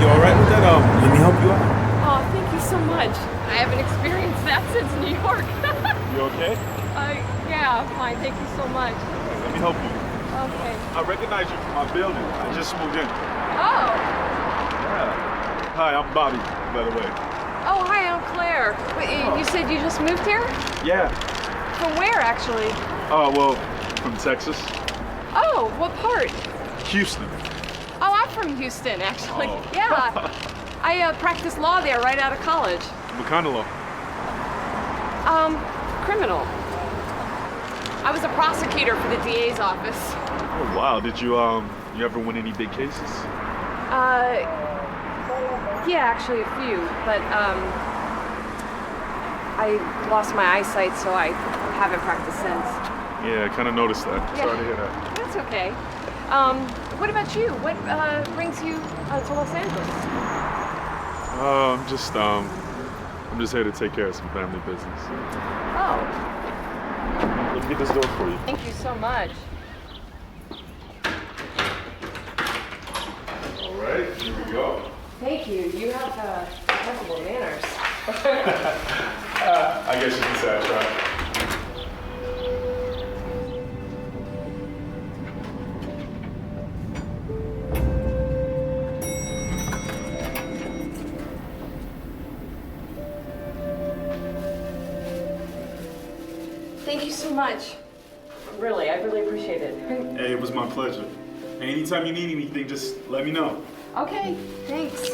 You all right with that? Let me help you out. Oh, thank you so much. I haven't experienced that since New York. You okay? Yeah, fine. Thank you so much. Let me help you. Okay. I recognize you from my building. I just moved in. Oh. Yeah. Hi, I'm Bobby, by the way. Oh, hi, I'm Claire. Wait, you said you just moved here? Yeah. From where, actually? Oh, well, from Texas. Oh, what part? Houston. Oh, I'm from Houston, actually. Oh. Yeah. I practiced law there right out of college. What kind of law? Criminal. I was a prosecutor for the DA's office. Oh, wow. Did you ever win any big cases? Yeah, actually a few, but, I lost my eyesight, so I haven't practiced since. Yeah, I kind of noticed that. Yeah. Sorry to hear that. That's okay. What about you? What, brings you, to Los Angeles? I'm just here to take care of some family business. Oh. Let me get this door for you. Thank you so much. All right, here we go. Thank you. You have, impeccable manners. I guess you can say I tried. Thank you so much. Really, I really appreciate it. Hey, it was my pleasure. Anytime you need anything, just let me know. Okay, thanks.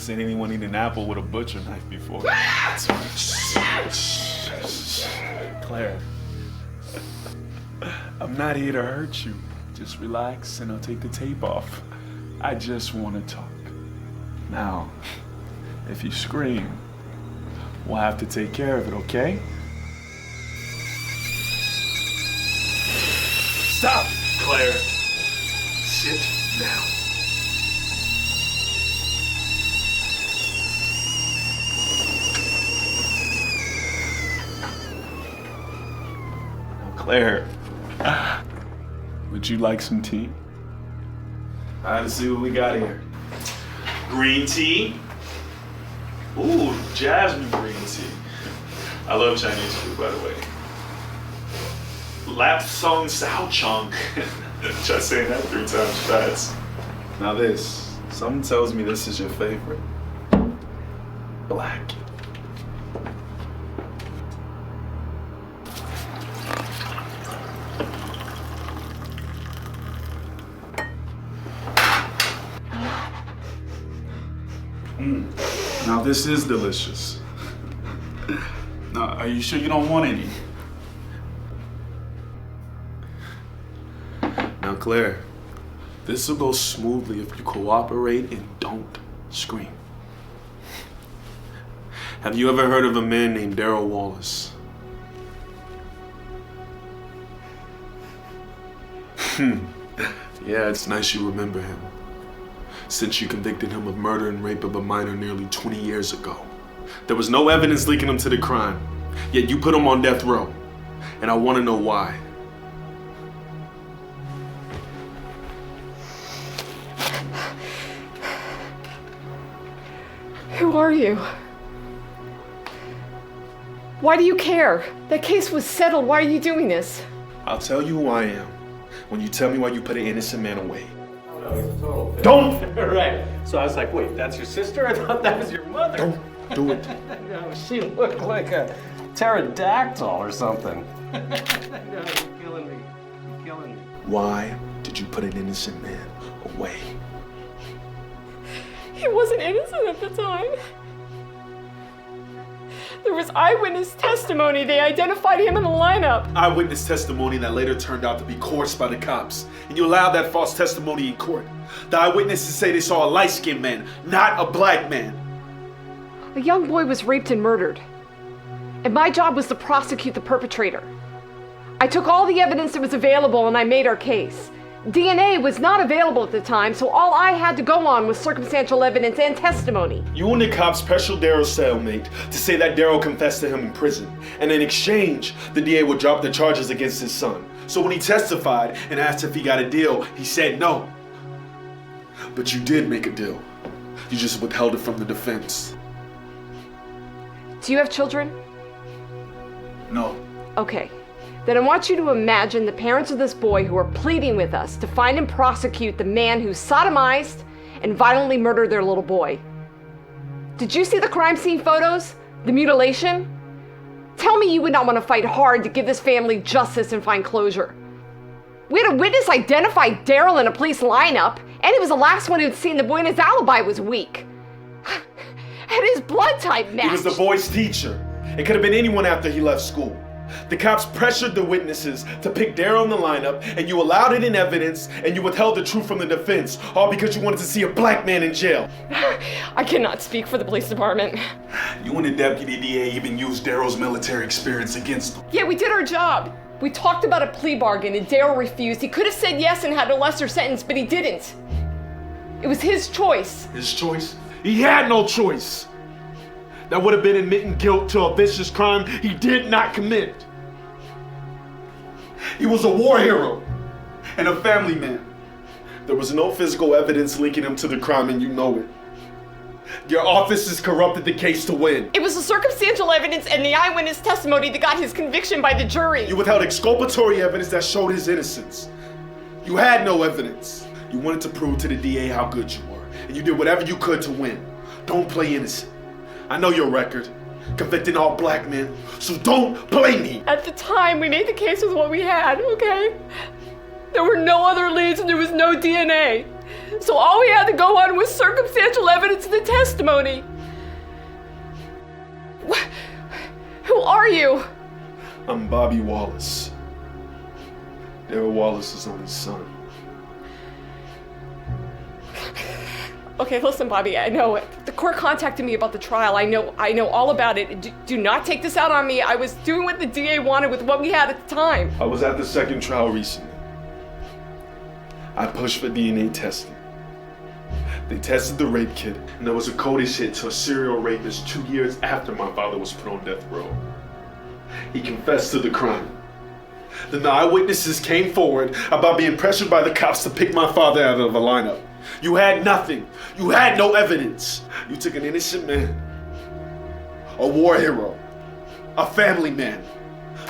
seen anyone eat an apple with a butcher knife before. Claire, I'm not here to hurt you. Just relax and I'll take the tape off. I just want to talk. Now, if you scream, we'll have to take care of it, okay? Stop, Claire. Sit down. Now, Claire, would you like some tea? Let's see what we got here. Green tea. Ooh, jasmine green tea. I love Chinese food, by the way. Lap song sao chong. Try saying that 3 times fast. Now this, something tells me this is your favorite. Black. Now this is delicious. Now, are you sure you don't want any? Now, Claire, this will go smoothly if you cooperate and don't scream. Have you ever heard of a man named Daryl Wallace? Yeah, it's nice you remember him, since you convicted him of murder and rape of a minor nearly 20 years ago. There was no evidence linking him to the crime, yet you put him on death row, and I want to know why. Who are you? Why do you care? That case was settled. Why are you doing this? I'll tell you who I am when you tell me why you put an innocent man away. No, he's a total fit. Don't! Right. So I was like, wait, that's your sister? I thought that was your mother. Don't do it. No, she looked like a pterodactyl or something. No, you're killing me. You're killing me. Why did you put an innocent man away? He wasn't innocent at the time. There was eyewitness testimony. They identified him in the lineup. Eyewitness testimony that later turned out to be coerced by the cops. And you allowed that false testimony in court. The eyewitnesses say they saw a light-skinned man, not a black man. A young boy was raped and murdered. And my job was to prosecute the perpetrator. I took all the evidence that was available and I made our case. DNA was not available at the time, so all I had to go on was circumstantial evidence and testimony. You and the cops pressured Daryl's cellmate to say that Daryl confessed to him in prison. And in exchange, the DA would drop the charges against his son. So when he testified and asked if he got a deal, he said no. But you did make a deal. You just withheld it from the defense. Do you have children? No. Okay. Then I want you to imagine the parents of this boy who are pleading with us to find and prosecute the man who sodomized and violently murdered their little boy. Did you see the crime scene photos? The mutilation? Tell me you would not want to fight hard to give this family justice and find closure. We had a witness identify Daryl in a police lineup, and he was the last one who'd seen the boy, and his alibi was weak. And his blood type matched. He was the boy's teacher. It could have been anyone after he left school. The cops pressured the witnesses to pick Daryl in the lineup, and you allowed it in evidence, and you withheld the truth from the defense, all because you wanted to see a black man in jail. I cannot speak for the police department. You and the deputy DA even used Daryl's military experience against him. Yeah, we did our job. We talked about a plea bargain, and Daryl refused. He could have said yes and had a lesser sentence, but he didn't. It was his choice. His choice? He had no choice. That would have been admitting guilt to a vicious crime he did not commit. He was a war hero and a family man. There was no physical evidence linking him to the crime, and you know it. Your office has corrupted the case to win. It was the circumstantial evidence and the eyewitness testimony that got his conviction by the jury. You withheld exculpatory evidence that showed his innocence. You had no evidence. You wanted to prove to the DA how good you were, and you did whatever you could to win. Don't play innocent. I know your record, convicting all black men, so don't play me. At the time, we made the case with what we had, okay? There were no other leads and there was no DNA. So all we had to go on was circumstantial evidence and the testimony. Who are you? I'm Bobby Wallace. Daryl Wallace's only son. Okay, listen, Bobby, I know the court contacted me about the trial. I know all about it. Do not take this out on me. I was doing what the DA wanted with what we had at the time. I was at the second trial recently. I pushed for DNA testing. They tested the rape kit, and there was a CODIS hit to a serial rapist 2 years after my father was put on death row. He confessed to the crime. Then the eyewitnesses came forward about being pressured by the cops to pick my father out of a lineup. You had nothing. You had no evidence. You took an innocent man, a war hero, a family man,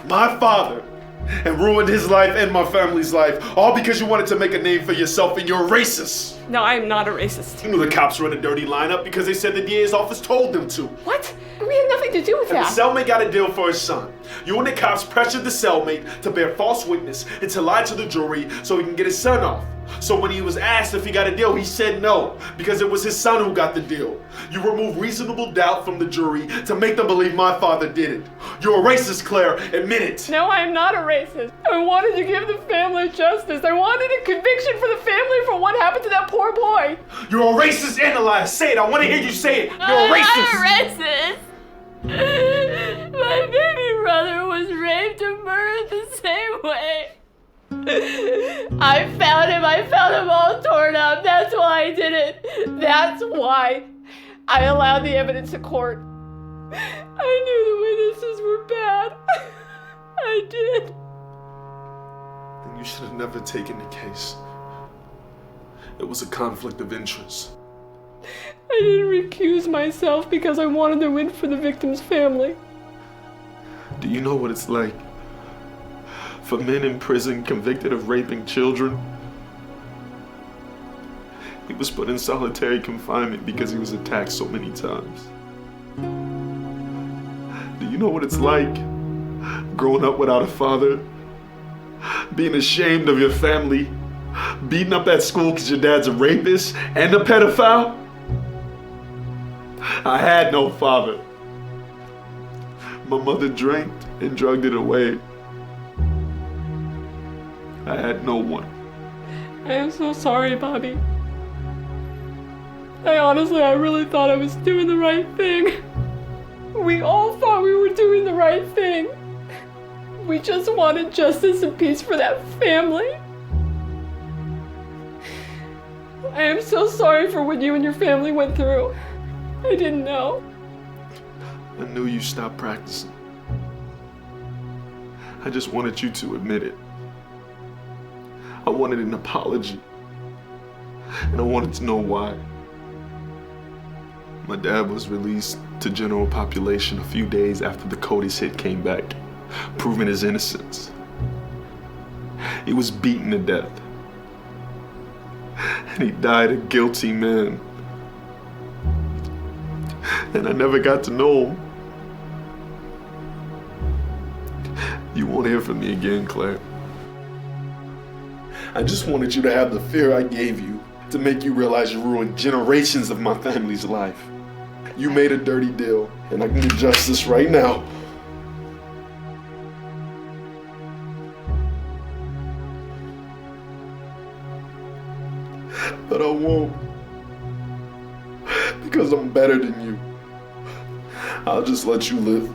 my father, and ruined his life and my family's life, all because you wanted to make a name for yourself, and you're a racist. No, I'm not a racist. You knew the cops were in a dirty lineup because they said the DA's office told them to. What? We had nothing to do with And that. the cellmate got a deal for his son. You and the cops pressured the cellmate to bear false witness and to lie to the jury so he can get his son off. So when he was asked if he got a deal, he said no, because it was his son who got the deal. You removed reasonable doubt from the jury to make them believe my father did it. You're a racist, Claire. Admit it. No, I'm not a racist. I wanted to give the family justice. I wanted a conviction for the family for what happened to that poor boy. You're a racist and a liar. Say it. I want to hear you say it. You're a racist. I'm not racist. My baby brother was raped and murdered the same way. I found him all torn up. That's why I did it. That's why I allowed the evidence to court. I knew the witnesses were bad. I did. Then you should have never taken the case. It was a conflict of interest. I didn't recuse myself because I wanted to win for the victim's family. Do you know what it's like for men in prison convicted of raping children? He was put in solitary confinement because he was attacked so many times. Do you know what it's like growing up without a father? Being ashamed of your family? Beaten up at school because your dad's a rapist and a pedophile? I had no father. My mother drank and drugged it away. I had no one. I am so sorry, Bobby. I really thought I was doing the right thing. We all thought we were doing the right thing. We just wanted justice and peace for that family. I am so sorry for what you and your family went through. I didn't know. I knew you stopped practicing. I just wanted you to admit it. I wanted an apology. And I wanted to know why. My dad was released to general population a few days after the CODIS hit came back, proving his innocence. He was beaten to death. And he died a guilty man. And I never got to know him. You won't hear from me again, Claire. I just wanted you to have the fear I gave you to make you realize you ruined generations of my family's life. You made a dirty deal, and I can get justice right now. But I won't. Because I'm better than you. I'll just let you live.